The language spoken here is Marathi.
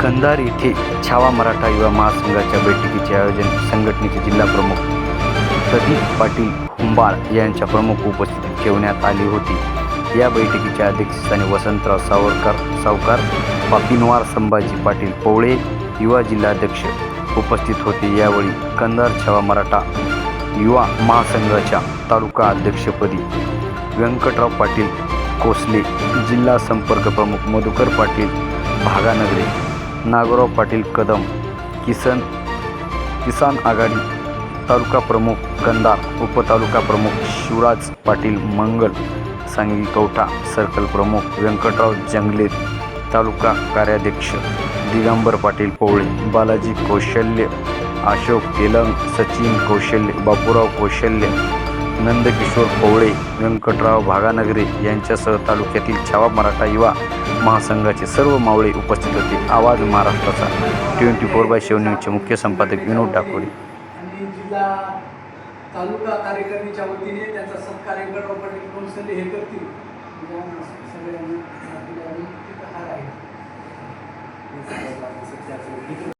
कंधार येथे छावा मराठा युवा महासंघाच्या बैठकीचे आयोजन संघटनेचे जिल्हा प्रमुख प्रदीप पाटील हुंबाळ यांच्या प्रमुख उपस्थितीत ठेवण्यात आली होती। या बैठकीच्या अध्यक्षस्थानी वसंतराव सावकार पापिनवार, संभाजी पाटील पवळे युवा जिल्हाध्यक्ष उपस्थित होते। यावेळी कंधार छावा मराठा युवा महासंघाच्या तालुका अध्यक्षपदी व्यंकटराव पाटील कोसले, जिल्हा संपर्क प्रमुख मधुकर पाटील भागानगरे, नागोराव पाटील कदम, किसान आघाडी तालुका प्रमुख कंधार, उपतालुका प्रमुख शिवराज पाटील मंगल, सांगवी कवठा सर्कल प्रमुख व्यंकटराव जंगले, तालुका कार्याध्यक्ष दिगंबर पाटील पवळे, बालाजी कौशल्य, अशोक तेलंग, सचिन कौशल्य, बापूराव कौशल्य, नंदकिशोर पवळे, व्यंकटराव भागानगरे यांच्यासह तालुक्यातील छावा मराठा युवा महासंघाचे सर्व मावळे उपस्थित होते। आवाज महाराष्ट्राचा 24/7 न्यूजचे मुख्य संपादक विनोद डाकोरे आणि जिल्हा तालुका कार्यकारिणीच्या वतीने त्यांचा सत्कार व्यंकटराव पाटील कोणसले हे करतील सगळ्यांना